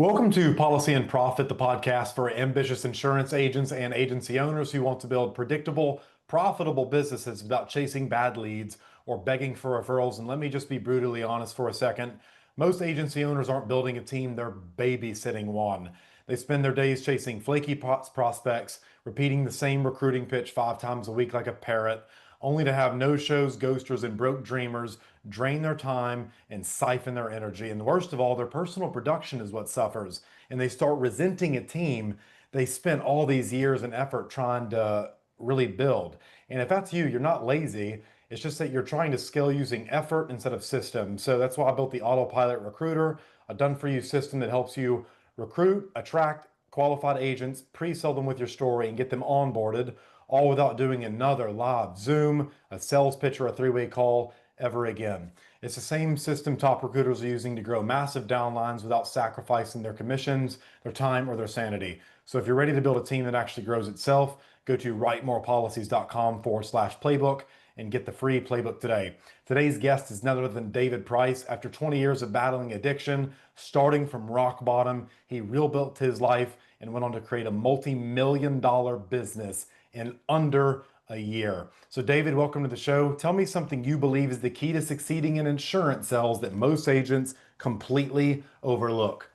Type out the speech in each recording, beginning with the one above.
Welcome to Policy and Profit, the podcast for ambitious insurance agents and agency owners who want to build predictable, profitable businesses without chasing bad leads or begging for referrals. And let me just be brutally honest for a second. Most agency owners aren't building a team, they're babysitting one. They spend their days chasing flaky prospects, repeating the same recruiting pitch 5 times a week like a parrot, only to have no-shows, ghosters, and broke dreamers drain their time and siphon their energy. And worst of all, their personal production is what suffers. And they start resenting a team they spent all these years and effort trying to really build. And if that's you, you're not lazy. It's just that you're trying to scale using effort instead of system. So that's why I built the Autopilot Recruiter, a done-for-you system that helps you recruit, attract qualified agents, pre-sell them with your story, and get them onboarded, all without doing another live Zoom, a sales pitch, or a three-way call ever again. It's the same system top recruiters are using to grow massive downlines without sacrificing their commissions, their time, or their sanity. So if you're ready to build a team that actually grows itself, go to writemorepolicies.com/playbook and get the free playbook today. Today's guest is none other than David Price. After 20 years of battling addiction, starting from rock bottom, he rebuilt his life and went on to create a multi-million-dollar business in under a year. So David, welcome to the show. Tell me something you believe is the key to succeeding in insurance sales that most agents completely overlook.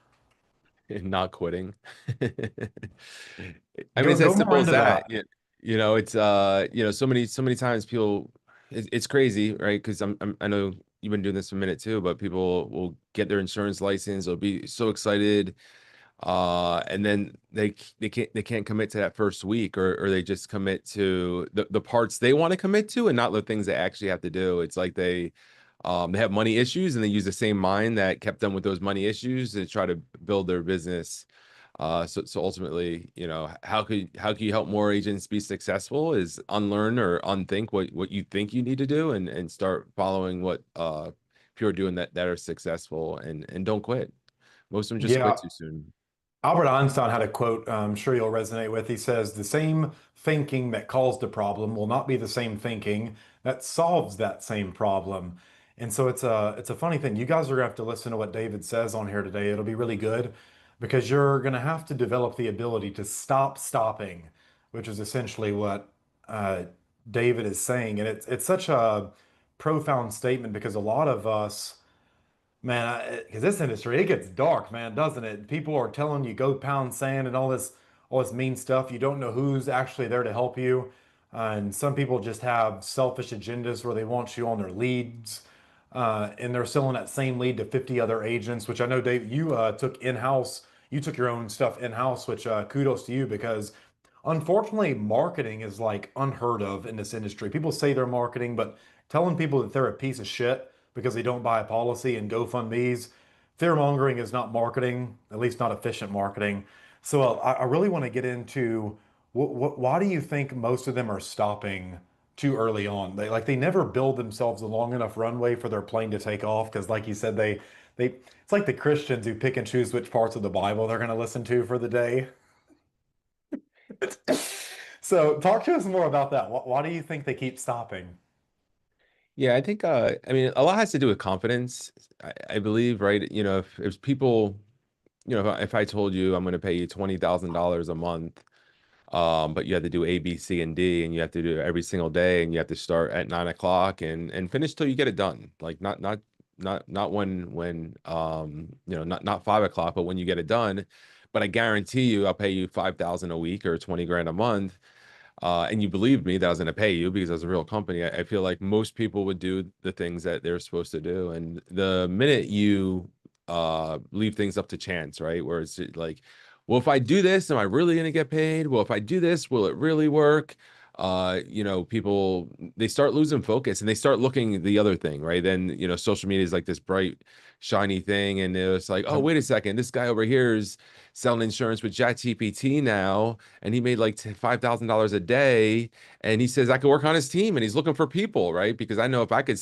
Not quitting. I mean, Go, it's go as more simple as into that. that. It's so many times people, it's crazy, right? Because I know you've been doing this for a minute too, but people will get their insurance license, they'll be so excited, and then they can't commit to that first week, or they just commit to the parts they want to commit to and not the things they actually have to do. It's like they have money issues and they use the same mind that kept them with those money issues to try to build their business. So ultimately, how can you help more agents be successful is unlearn or unthink what you think you need to do, and start following what people are doing that are successful, and don't quit. Most of them just quit Yeah, too soon. Albert Einstein had a quote I'm sure you'll resonate with. He says, "The same thinking that caused a problem will not be the same thinking that solves that same problem." And so it's a funny thing. You guys are gonna have to listen to what David says on here today. It'll be really good because you're gonna have to develop the ability to stop stopping, which is essentially what uh, David is saying. And it's such a profound statement because a lot of us, man, because this industry, it gets dark, man, doesn't it? People are telling you go pound sand and all this mean stuff. You don't know who's actually there to help you. And some people just have selfish agendas where they want you on their leads. And they're selling that same lead to 50 other agents, which I know, Dave, you took in-house. You took your own stuff in-house, which kudos to you because unfortunately, marketing is like unheard of in this industry. People say they're marketing, but telling people that they're a piece of shit because they don't buy a policy and GoFundMe's, fear mongering is not marketing, at least not efficient marketing. So I really want to get into why do you think most of them are stopping too early on? They never build themselves a long enough runway for their plane to take off because, like you said, they it's like the Christians who pick and choose which parts of the Bible they're going to listen to for the day. So talk to us more about that. Why do you think they keep stopping? Yeah, I think I mean, a lot has to do with confidence. I believe, right? If people, if I told you I'm going to pay you $20,000 a month, but you have to do A, B, C, and D, and you have to do it every single day, and you have to start at 9 o'clock and finish till you get it done. Like not when not 5 o'clock, but when you get it done. But I guarantee you, I'll pay you 5,000 a week or 20 grand a month. And you believed me that I was going to pay you because I was a real company. I feel like most people would do the things that they're supposed to do. And the minute you leave things up to chance, right? Where it's like, well, if I do this, am I really going to get paid? Well, if I do this, will it really work? People, they start losing focus and they start looking the other thing, right? Then, social media is like this bright, shiny thing. And it's like, oh, wait a second, this guy over here is selling insurance with ChatGPT now, and he made like $5,000 a day. And he says I could work on his team, and he's looking for people, right? Because I know if I could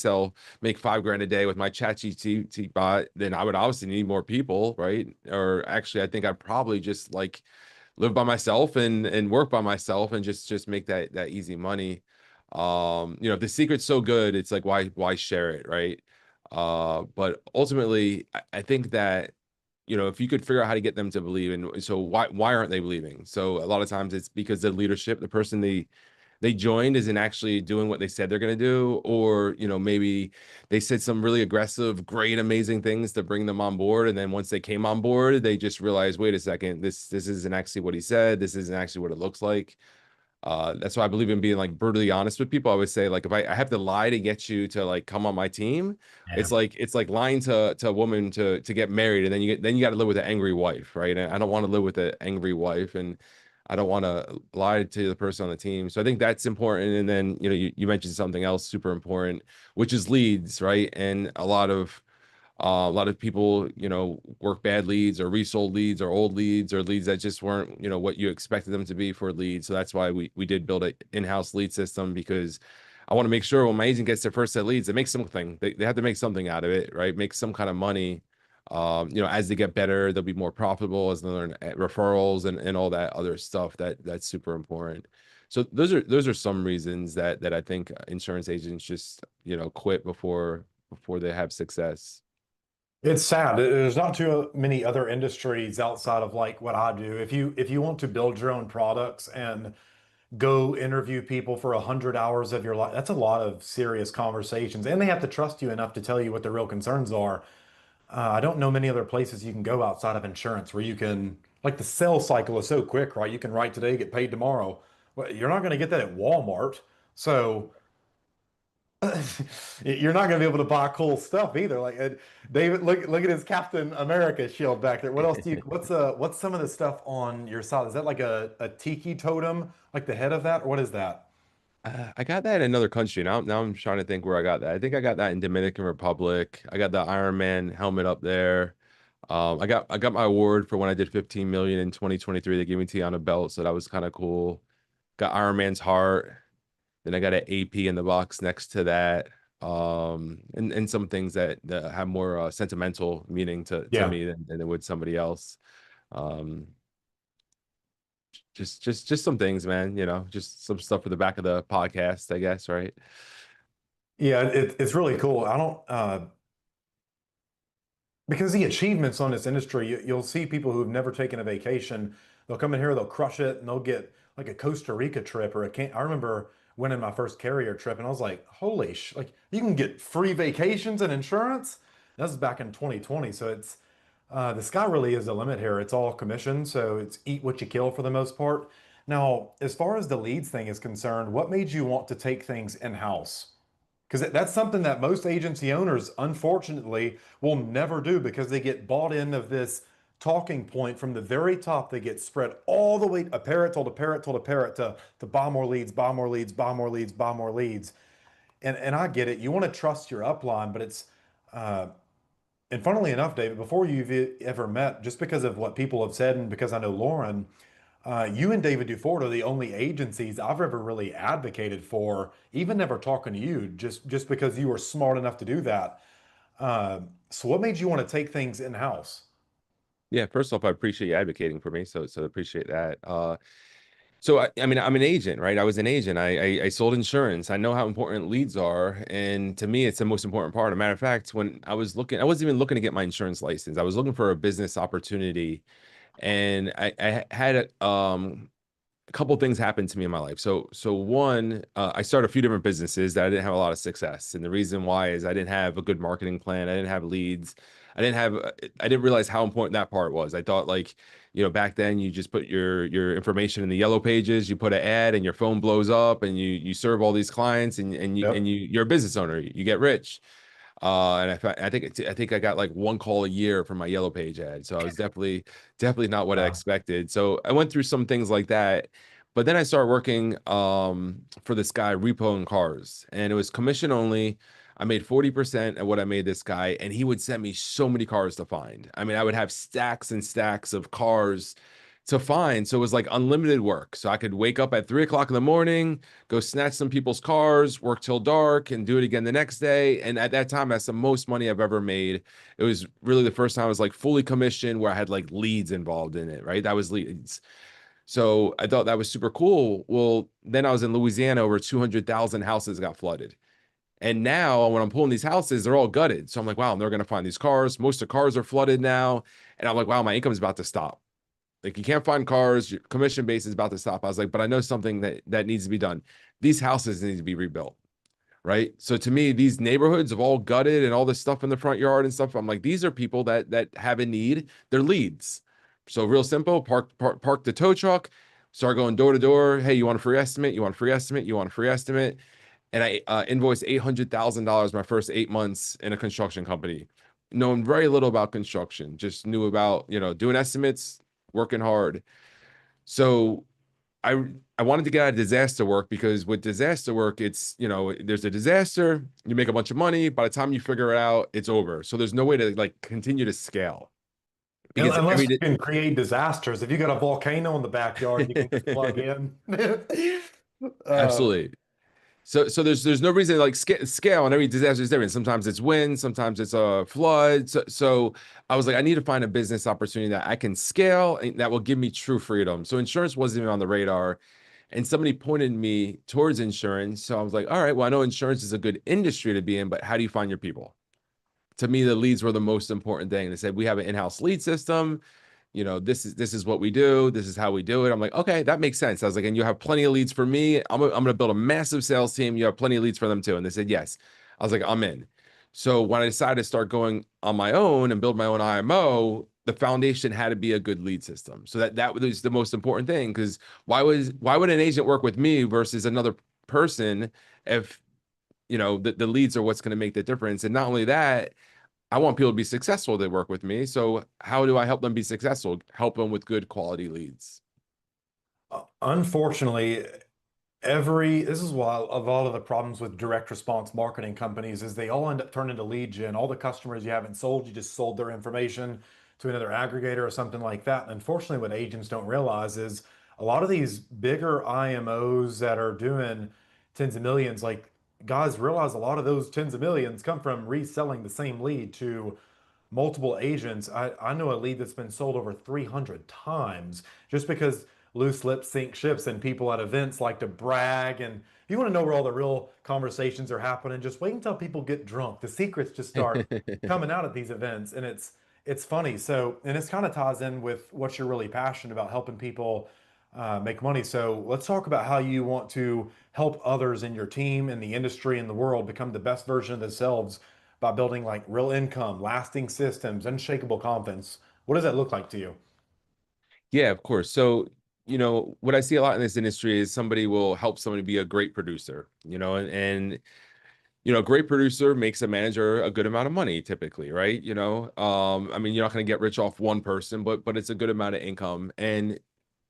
make 5 grand a day with my ChatGPT bot, then I would obviously need more people, right? Or actually, I think I'd probably just like live by myself and work by myself and just make that easy money. If the secret's so good, it's like why share it, right? But ultimately, I think that if you could figure out how to get them to believe, and so why aren't they believing? So a lot of times it's because the leadership, the person they joined isn't actually doing what they said they're going to do, or maybe they said some really aggressive, great, amazing things to bring them on board, and then once they came on board, they just realized, wait a second, this isn't actually what he said, this isn't actually what it looks like. That's why I believe in being like brutally honest with people. I would say, like, if I have to lie to get you to like come on my team, Yeah. it's like lying to a woman to get married, and then you got to live with an angry wife, right? And I don't want to live with an angry wife, and I don't want to lie to the person on the team. So I think that's important. And then you mentioned something else super important, which is leads, right? And a lot of people, work bad leads or resold leads or old leads or leads that just weren't, what you expected them to be for leads. So that's why we did build an in-house lead system, because I want to make sure when my agent gets their first set of leads, they make something. They have to make something out of it, right? Make some kind of money. As they get better, they'll be more profitable as they learn referrals and all that other stuff that's super important. So those are some reasons that I think insurance agents just, quit before they have success. It's sad. There's not too many other industries outside of like what I do. If you want to build your own products and go interview people for 100 hours of your life, that's a lot of serious conversations, and they have to trust you enough to tell you what their real concerns are. I don't know many other places you can go outside of insurance where you can, like the sales cycle is so quick, right? You can write today, get paid tomorrow. Well, you're not going to get that at Walmart. So you're not going to be able to buy cool stuff either. Like David, look at his Captain America shield back there. What else do you? What's some of the stuff on your side? Is that like a tiki totem, like the head of that, or what is that? I got that in another country. Now I'm trying to think where I got that. I think I got that in Dominican Republic. I got the Iron Man helmet up there. I got my award for when I did 15 million in 2023. They gave me T on a belt, so that was kind of cool. Got Iron Man's heart. Then I got an AP in the box next to that. And some things that have more sentimental meaning to Yeah. me than it would somebody else. Um, just some things, man, just some stuff for the back of the podcast, I guess, right? Yeah, it's really cool. I don't because the achievements on this industry, you'll see people who've never taken a vacation. They'll come in here, they'll crush it, and they'll get like a Costa Rica trip or a can. I remember winning my first carrier trip, and I was like, "Holy sh!" Like you can get free vacations and insurance. That was back in 2020, so it's the sky really is the limit here. It's all commission, so it's eat what you kill for the most part. Now, as far as the leads thing is concerned, what made you want to take things in-house? Because that's something that most agency owners, unfortunately, will never do because they get bought in of this talking point from the very top. They get spread all the way, a parrot told a parrot told a parrot to buy more leads, buy more leads, buy more leads, buy more leads. And I get it. You want to trust your upline, but it's uh, and funnily enough, David, before you've ever met, just because of what people have said and because I know Lauren, you and David Dufort are the only agencies I've ever really advocated for, even never talking to you, just because you were smart enough to do that. So what made you want to take things in-house? Yeah, first off, I appreciate you advocating for me, so appreciate that. So I mean, I'm an agent, right? I was an agent. I sold insurance. I know how important leads are, and to me, it's the most important part. As a matter of fact, when I was looking, I wasn't even looking to get my insurance license. I was looking for a business opportunity, and I had a couple things happened to me in my life. So one, I started a few different businesses that I didn't have a lot of success, and the reason why is I didn't have a good marketing plan. I didn't have leads. I didn't realize how important that part was. I thought, like, back then you just put your information in the yellow pages, you put an ad, and your phone blows up, and you serve all these clients, and Yep. you're a business owner, you get rich. And I think I got like one call a year from my yellow page ad. So I was definitely not what I Wow. expected. So I went through some things like that. But then I started working for this guy repoing cars, and it was commission only. I made 40% of what I made this guy, and he would send me so many cars to find. I mean, I would have stacks and stacks of cars to find. So it was like unlimited work. So I could wake up at 3 o'clock in the morning, go snatch some people's cars, work till dark, and do it again the next day. And at that time, that's the most money I've ever made. It was really the first time I was like fully commissioned where I had like leads involved in it, right? That was leads. So I thought that was super cool. Well, then I was in Louisiana, over 200,000 houses got flooded. And now when I'm pulling these houses, they're all gutted. So I'm like, wow, they're going to find these cars. Most of the cars are flooded now. And I'm like, wow, my income's about to stop. Like you can't find cars, your commission base is about to stop. I was like, but I know something that needs to be done. These houses need to be rebuilt, right? So to me, these neighborhoods have all gutted and all this stuff in the front yard and stuff. I'm like, these are people that have a need. They're leads. So real simple, park the tow truck, start going door to door. Hey, you want a free estimate? You want a free estimate? You want a free estimate? And I invoiced $800,000 my first 8 months in a construction company, knowing very little about construction, just knew about, doing estimates, working hard. So I I wanted to get out of disaster work because with disaster work, it's, there's a disaster, you make a bunch of money, by the time you figure it out, it's over. So there's no way to like continue to scale because Unless every you can create disasters. If you got a volcano in the backyard, you can just plug in. Uh, absolutely. So there's no reason to like scale, and every disaster is different. Sometimes it's wind, sometimes it's a flood. So I was like, I need to find a business opportunity that I can scale and that will give me true freedom. So insurance wasn't even on the radar, and somebody pointed me towards insurance. So I was like, all right, well, I know insurance is a good industry to be in, but how do you find your people? To me, the leads were the most important thing. They said we have an in-house lead system. This is what we do. This is how we do it. I'm like, okay, that makes sense. I was like, and you have plenty of leads for me. I'm going to build a massive sales team. You have plenty of leads for them too. And they said, yes. I was like, I'm in. So when I decided to start going on my own and build my own IMO, the foundation had to be a good lead system. So that was the most important thing. Because why would an agent work with me versus another person if the leads are what's going to make the difference? And not only that, I want people to be successful that work with me. So how do I help them be successful? Help them with good quality leads. Unfortunately, this is why of all of the problems with direct response marketing companies is they all end up turning into lead gen. All the customers you haven't sold, you just sold their information to another aggregator or something like that. And unfortunately, what agents don't realize is a lot of these bigger IMOs that are doing tens of millions, like guys realize a lot of those tens of millions come from reselling the same lead to multiple agents. I know a lead that's been sold over 300 times just because loose lips sink ships and people at events like to brag. And if you want to know where all the real conversations are happening, just wait until people get drunk. The secrets just start coming out at these events, and it's funny. So, and this kind of ties in with what you're really passionate about, helping people make money. So let's talk about how you want to help others in your team, in the industry, in the world become the best version of themselves by building like real income, lasting systems, unshakable confidence. What does that look like to you? Yeah, of course. So, what I see a lot in this industry is somebody will help somebody be a great producer, and a great producer makes a manager a good amount of money typically, right? I mean, you're not going to get rich off one person, but it's a good amount of income. And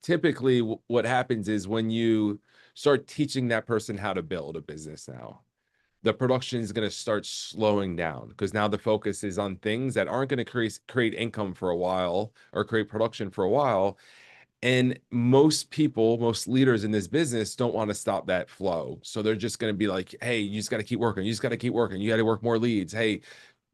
typically what happens is when you start teaching that person how to build a business now, the production is going to start slowing down because now the focus is on things that aren't going to create income for a while or create production for a while. And most people, most leaders in this business don't want to stop that flow. So they're just going to be like, hey, you just got to keep working. You just got to keep working. You got to work more leads. Hey,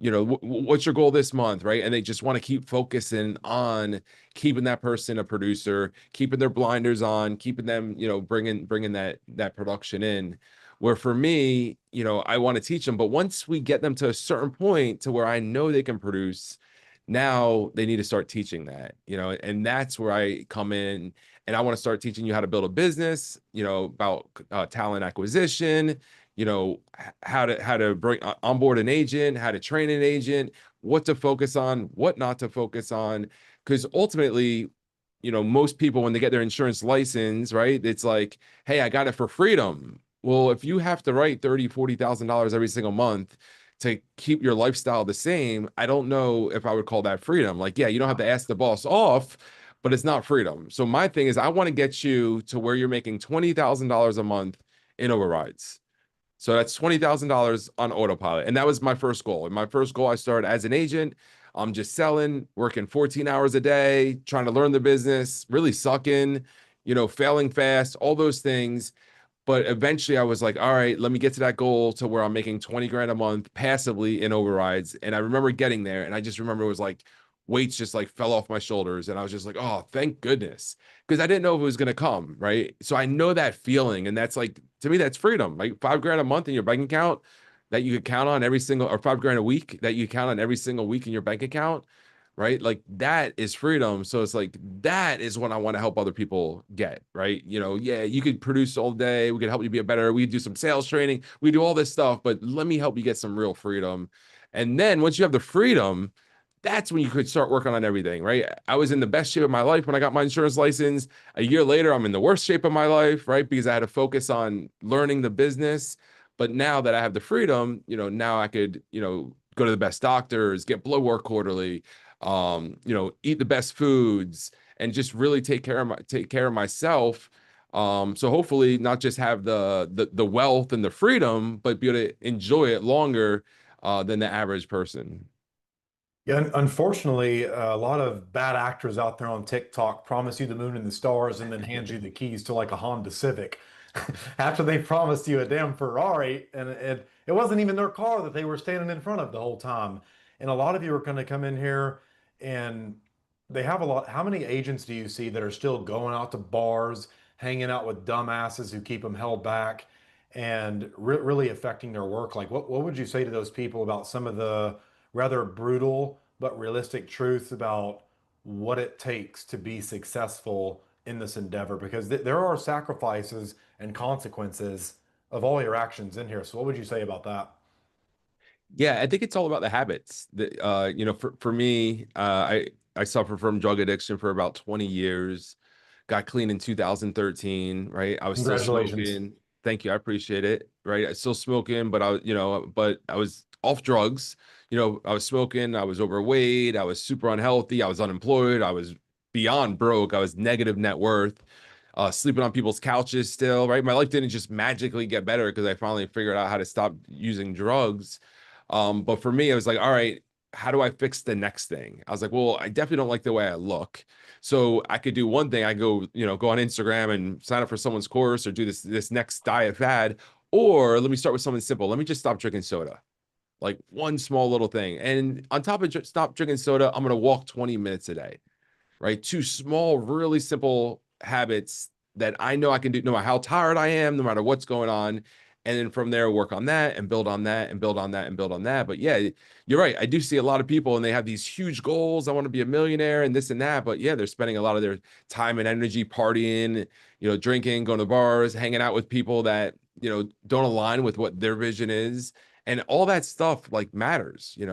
what's your goal this month, right? And they just want to keep focusing on keeping that person a producer, keeping their blinders on, keeping them, bringing that production in. Where for me, I want to teach them, but once we get them to a certain point to where I know they can produce, now they need to start teaching that, and that's where I come in, and I want to start teaching you how to build a business, about talent acquisition, how to bring onboard an agent, how to train an agent, what to focus on, what not to focus on. Because ultimately, most people, when they get their insurance license, right, it's like, hey, I got it for freedom. Well, if you have to write $30,000, $40,000 every single month to keep your lifestyle the same, I don't know if I would call that freedom. Like, yeah, you don't have to ask the boss off, but it's not freedom. So my thing is, I want to get you to where you're making $20,000 a month in overrides. So that's $20,000 on autopilot. And that was my first goal. And my first goal, I started as an agent. I'm just selling, working 14 hours a day, trying to learn the business, really sucking, failing fast, all those things. But eventually I was like, all right, let me get to that goal to where I'm making 20 grand a month passively in overrides. And I remember getting there, and I just remember it was like weights just like fell off my shoulders. And I was just like, oh, thank goodness. Because I didn't know if it was going to come. Right. So I know that feeling. And that's like, to me, that's freedom. Like 5 grand a month in your bank account. that you could count on every single, or 5 grand a week that you count on every single week in your bank account, right? Like that is freedom. So it's like that is what I want to help other people get, right? Yeah, you could produce all day, we could help you be better, we do some sales training, we do all this stuff, but let me help you get some real freedom. And then once you have the freedom, that's when you could start working on everything, right? I was in the best shape of my life when I got my insurance license. A year later, I'm in the worst shape of my life, right? Because I had to focus on learning the business. But now that I have the freedom, now I could, go to the best doctors, get blood work quarterly, eat the best foods, and just really take care of myself. So hopefully not just have the wealth and the freedom, but be able to enjoy it longer than the average person. Yeah, unfortunately, a lot of bad actors out there on TikTok promise you the moon and the stars and then hand you the keys to like a Honda Civic after they promised you a damn Ferrari, and it wasn't even their car that they were standing in front of the whole time. And a lot of you are going to come in here and they have a lot. How many agents do you see that are still going out to bars, hanging out with dumbasses who keep them held back and really affecting their work? Like, what would you say to those people about some of the rather brutal but realistic truths about what it takes to be successful in this endeavor? Because there are sacrifices and consequences of all your actions in here. So, what would you say about that? Yeah, I think it's all about the habits. For me, I suffered from drug addiction for about 20 years. Got clean in 2013, right? I was still Congratulations. smoking. Thank you, I appreciate it. Right, I still smoking, but I was off drugs. I was smoking. I was overweight. I was super unhealthy. I was unemployed. I was beyond broke. I was negative net worth. Sleeping on people's couches still, right? My life didn't just magically get better because I finally figured out how to stop using drugs. But for me, I was like, all right, how do I fix the next thing? I was like, well, I definitely don't like the way I look. So I could do one thing. I go on Instagram and sign up for someone's course or do this next diet fad. Or let me start with something simple. Let me just stop drinking soda. Like one small little thing. And on top of stop drinking soda, I'm gonna walk 20 minutes a day, right? Two small, really simple habits that I know I can do no matter how tired I am, no matter what's going on. And then from there, work on that and build on that and build on that and build on that. But yeah, you're right. I do see a lot of people and they have these huge goals. I want to be a millionaire and this and that. But yeah, they're spending a lot of their time and energy partying, drinking, going to bars, hanging out with people that, don't align with what their vision is. And all that stuff like matters, and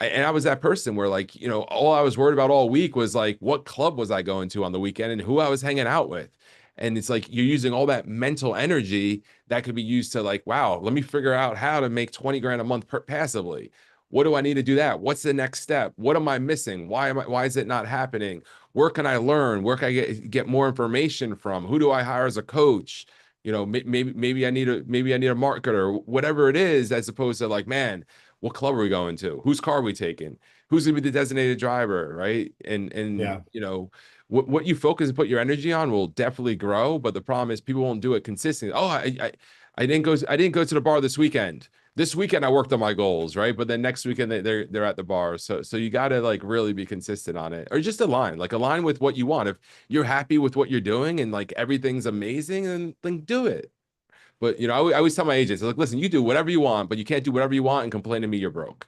I was that person where like, all I was worried about all week was like, what club was I going to on the weekend and who I was hanging out with. And it's like you're using all that mental energy that could be used to like, wow, let me figure out how to make 20 grand a month passively. What do I need to do that? What's the next step? What am I missing? Why is it not happening? Where can I learn? Where can I get more information from? Who do I hire as a coach? Maybe I need a marketer, whatever it is, as opposed to like, man, what club are we going to? Whose car are we taking? Who's gonna be the designated driver, right? And Yeah. what you focus and put your energy on will definitely grow, but the problem is people won't do it consistently. Oh, I didn't go to the bar this weekend. This weekend I worked on my goals, right? But then next weekend they're at the bar. So you got to like really be consistent on it, or just align with what you want. If you're happy with what you're doing and like everything's amazing, then do it. But I always tell my agents, like, listen, you do whatever you want, but you can't do whatever you want and complain to me you're broke.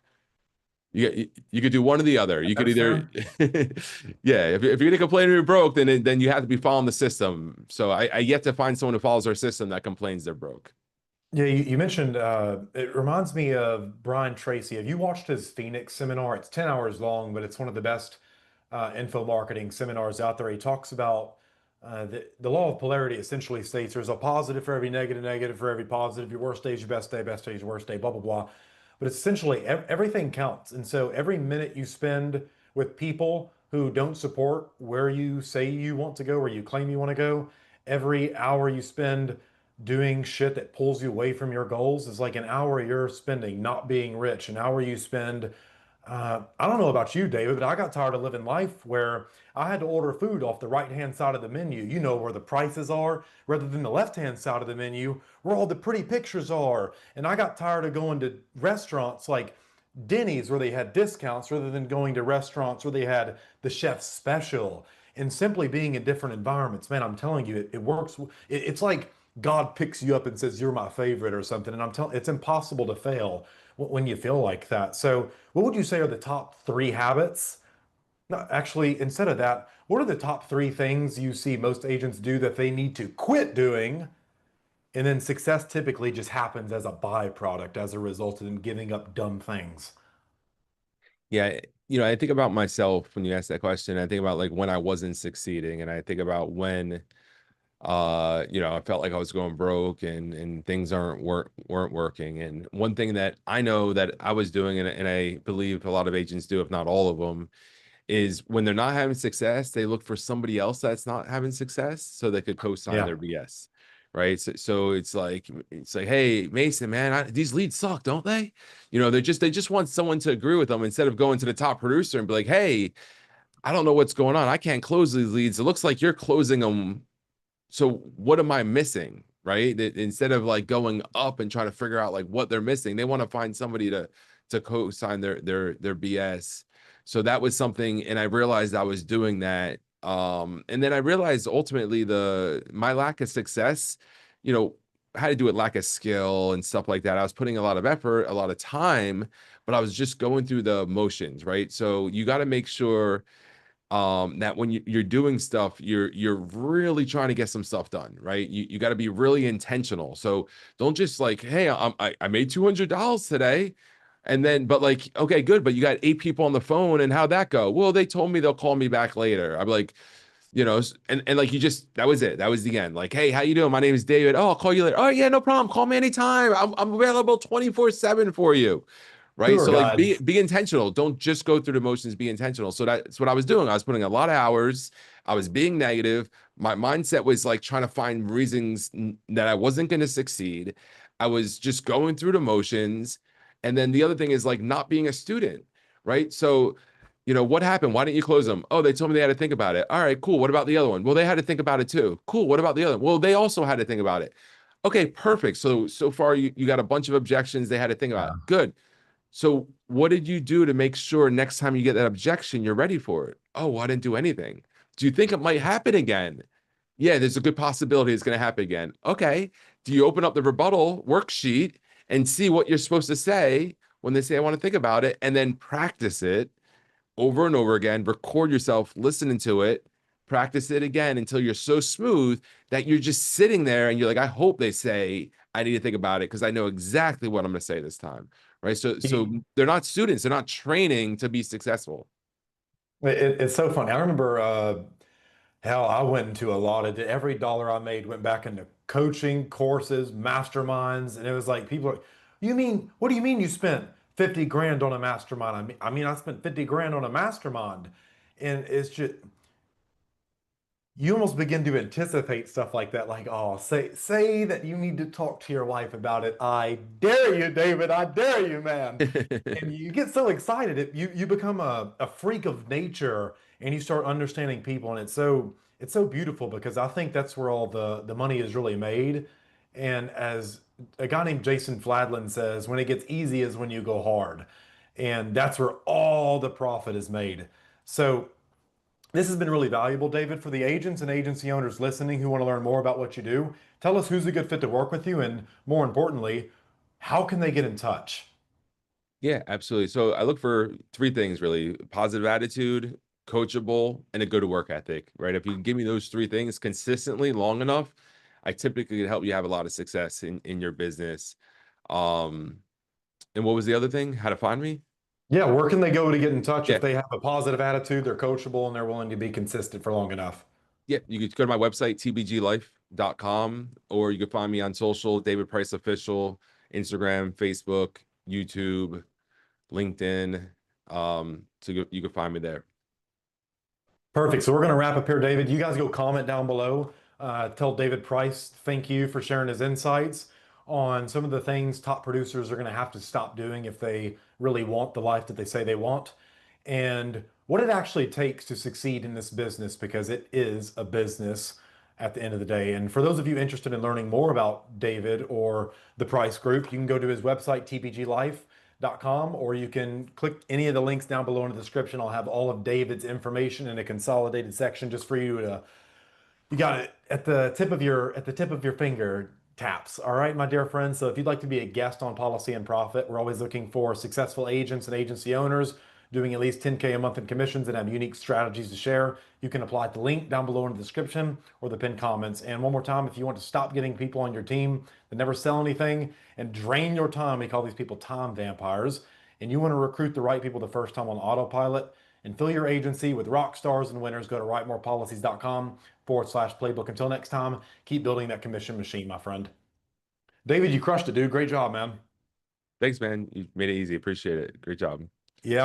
You could do one or the other. You could That's either, fair. yeah. If you're gonna complain to be broke, then you have to be following the system. So I yet to find someone who follows our system that complains they're broke. Yeah, you mentioned it reminds me of Brian Tracy. Have you watched his Phoenix seminar? It's 10 hours long, but it's one of the best info marketing seminars out there. He talks about the law of polarity essentially states there's a positive for every negative, negative for every positive. Your worst day is your best day is your worst day, blah, blah, blah. But it's essentially everything counts. And so every minute you spend with people who don't support where you say you want to go, where you claim you want to go, every hour you spend doing shit that pulls you away from your goals is like an hour you're spending not being rich, an hour you spend. I don't know about you, David, but I got tired of living life where I had to order food off the right-hand side of the menu, where the prices are, rather than the left-hand side of the menu, where all the pretty pictures are. And I got tired of going to restaurants like Denny's where they had discounts rather than going to restaurants where they had the chef's special and simply being in different environments. Man, I'm telling you, it works. It's like God picks you up and says, "You're my favorite," or something. And I'm telling, it's impossible to fail when you feel like that. So, what would you say are the top three habits? No, actually, instead of that, what are the top three things you see most agents do that they need to quit doing? And then success typically just happens as a byproduct, as a result of them giving up dumb things. Yeah, I think about myself when you ask that question. I think about like when I wasn't succeeding, and I think about when I felt like I was going broke and things weren't working. And one thing that I know that I was doing, and I believe a lot of agents do, if not all of them, is when they're not having success, they look for somebody else that's not having success so they could co-sign Yeah. their BS. Right. So it's like, hey, Mason, man, these leads suck, don't they? They just want someone to agree with them instead of going to the top producer and be like, hey, I don't know what's going on. I can't close these leads. It looks like you're closing them, so what am I missing? Right. Instead of like going up and trying to figure out like what they're missing, they want to find somebody to co-sign their BS. So that was something, and I realized I was doing that. And then I realized ultimately my lack of success, you know, had to do with lack of skill and stuff like that. I was putting a lot of effort, a lot of time, but I was just going through the motions, right? So you got to make sure that when you're doing stuff, you're really trying to get some stuff done, right? You got to be really intentional. So don't just like, hey, I made $200 today, and then but like, okay, good, but you got 8 people on the phone, and how'd that go? Well, they told me they'll call me back later. I'm like, and like, that was it. That was the end. Like, hey, how you doing? My name is David. Oh, I'll call you later. Oh yeah, no problem. Call me anytime. I'm available 24/7 for you. Right. Tour So like guide. be intentional. Don't just go through the motions, be intentional. So that's what I was doing. I was putting a lot of hours. I was being negative. My mindset was like trying to find reasons that I wasn't going to succeed. I was just going through the motions. And then the other thing is like not being a student, right? So, what happened? Why didn't you close them? Oh, they told me they had to think about it. All right, cool. What about the other one? Well, they had to think about it too. Cool. What about the other one? Well, they also had to think about it. Okay, perfect. So far you got a bunch of objections they had to think about. Yeah. Good. So what did you do to make sure next time you get that objection, you're ready for it? Oh, well, I didn't do anything. Do you think it might happen again? Yeah, there's a good possibility it's going to happen again. Okay. Do you open up the rebuttal worksheet and see what you're supposed to say when they say, I want to think about it, and then practice it over and over again, record yourself listening to it, practice it again until you're so smooth that you're just sitting there and you're like, I hope they say I need to think about it because I know exactly what I'm going to say this time. Right. So It, they're not students, they're not training to be successful. it's so funny. I remember, hell, I went into a lot of every dollar I made went back into coaching courses, masterminds, and it was like people are, you mean, what do you mean you spent 50 grand on a mastermind? I mean, I spent 50 grand on a mastermind. And it's just, you almost begin to anticipate stuff like that, like, oh, say that you need to talk to your wife about it. I dare you, David. I dare you, man. And you get so excited, you become a freak of nature, and you start understanding people, and it's so beautiful because I think that's where all the money is really made. And as a guy named Jason Fladlin says, when it gets easy is when you go hard, and that's where all the profit is made. So this has been really valuable, David, for the agents and agency owners listening who want to learn more about what you do. Tell us who's a good fit to work with you, and more importantly, how can they get in touch? Yeah, absolutely. So I look for three things really: positive attitude, coachable, and a go to work ethic, right? If you can give me those three things consistently long enough, I typically can help you have a lot of success in your business. Um, and what was the other thing? How to find me? Yeah, where can they go to get in touch if Yeah. they have a positive attitude, they're coachable, and they're willing to be consistent for long enough? Yeah, you could go to my website, tbglife.com, or you can find me on social, David Price Official, Instagram, Facebook, YouTube, LinkedIn. So you can find me there. Perfect. So we're going to wrap up here, David. You guys go comment down below. Tell David Price thank you for sharing his insights on some of the things top producers are going to have to stop doing if they really want the life that they say they want, and what it actually takes to succeed in this business, because it is a business at the end of the day. And for those of you interested in learning more about David or the Price Group, you can go to his website, tpglife.com, or you can click any of the links down below in the description. I'll have all of David's information in a consolidated section just for you to You got it at the tip of your finger taps. All right, my dear friends. So if you'd like to be a guest on Policy and Profit, we're always looking for successful agents and agency owners doing at least 10K a month in commissions and have unique strategies to share. You can apply at the link down below in the description or the pinned comments. And one more time, if you want to stop getting people on your team that never sell anything and drain your time, we call these people time vampires, and you want to recruit the right people the first time on autopilot and fill your agency with rock stars and winners, go to writemorepolicies.com/playbook. Until next time, keep building that commission machine, my friend. David, you crushed it, dude. Great job, man. Thanks, man. You made it easy. Appreciate it. Great job. Yeah.